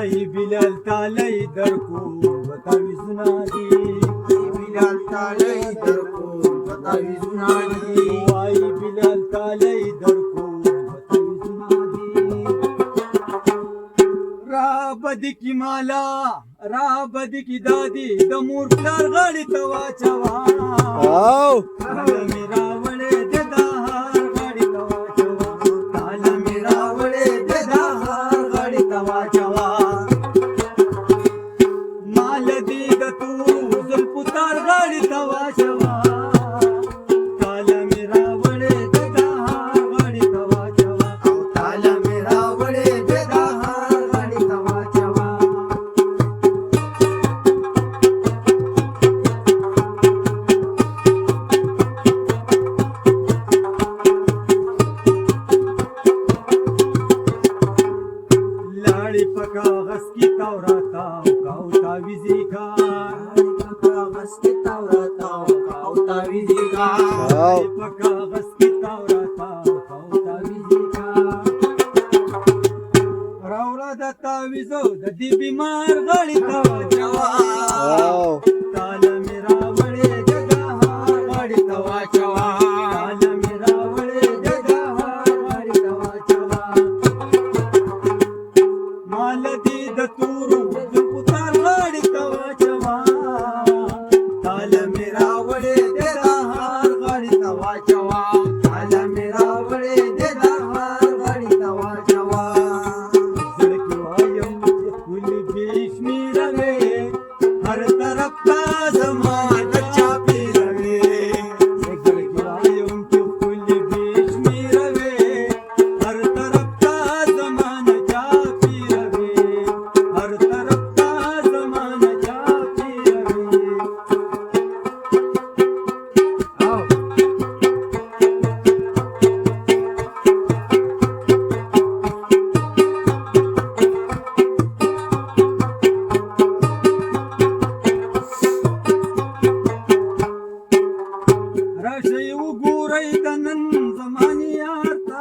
وای بلال تعالی درکو بتاویزونه دي بلال تعالی درکو بتاویزونه دي وای بلال تعالی درکو بتاویزونه دي را بدی کی مالا را بدی کی دادی د مور پلار غاړي ته واچوا او میرا وړې د دهار غاړي ته واچوا تعالی میرا وړې د دهار غاړي ته واچوا مال دې د تو زل پتار غاړي ته واچوا تعالی میرا وړې د دهار غاړي ته واچوا تعالی میرا وړې د دهار غاړي ته واچوا لاړې په کاغذ کې تاوراتا او تاویزې کا کاغذ کې تاوراتا او تاویزې کا لاړې په کاغذ کې تاوراتا او تاویزې کا راوړه د تاویزو د دې بیمار غاړي ته واچوا او تعالی میرا وړې د دهار غاړي ته واچوا تعالی میرا وړې د دهار غاړي ته واچوا مال دې د تورو د پتار غاړي ته واچوا تعالی میرا وړې د دهار غاړي ته واچوا تعالی میرا وړې د دهار غاړي ته واچوا زړه کې وایم چې کلی بشمیروي هر طرف ته زما د چاپېروي زړه کې وایم چې کلی بشمیروي هر طرف ته زما د چاپېروي هر طرف ته زما د چاپېروي او راشئ وګورئ د نن زمانې یار ته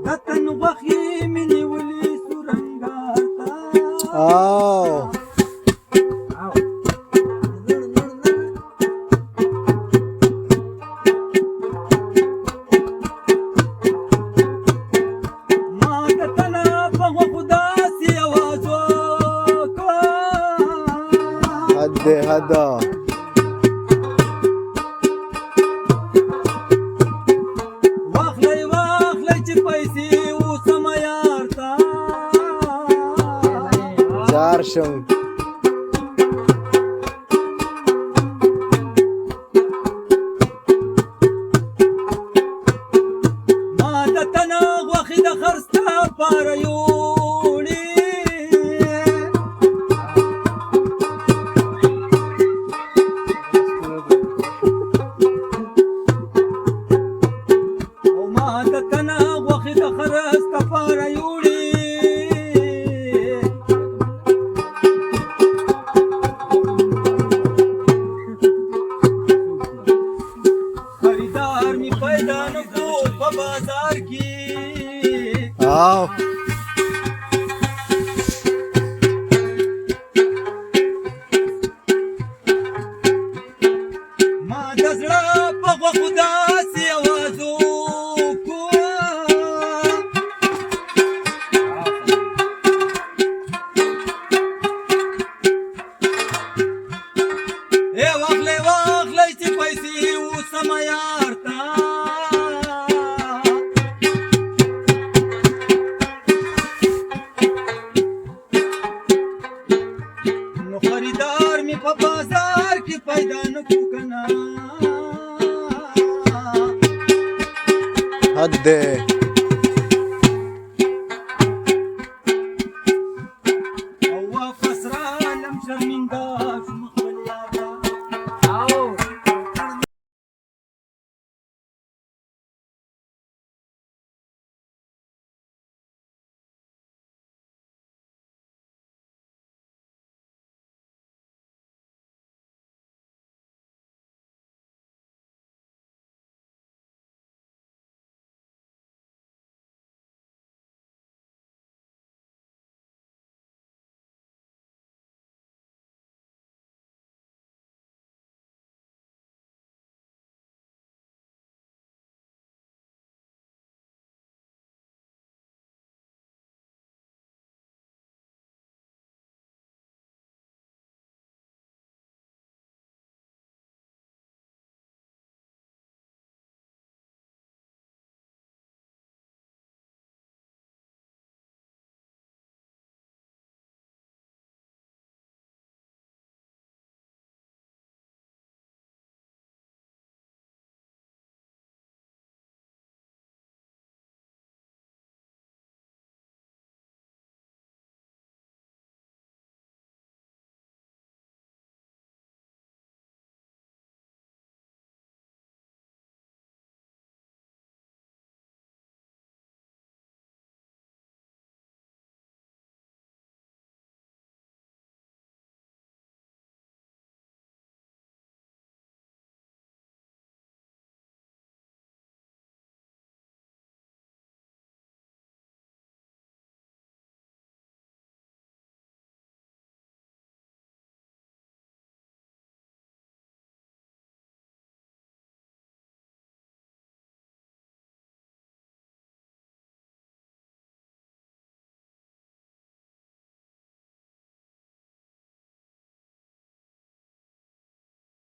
د تن غوښې مې نیولې سورنګار ته او ما د تنه په غوښو داسې اواز وکړ حد دې حد واخلئ واخلئ چې پیسې اوسم یار ته چار شم ما د تنه غوښې د خرڅ لپاره یوړې او ما د تنه غوښې د خرڅ لپاره یوړې خریدار می پیدا نه کو په بازار کې او ما د زړه په غوښو داسې اواز وکړ ای واخلئ واخلئ چې پیسې اوسم یار ته نو خریدار می په بازار کې پیدا نه کو کنه حد دې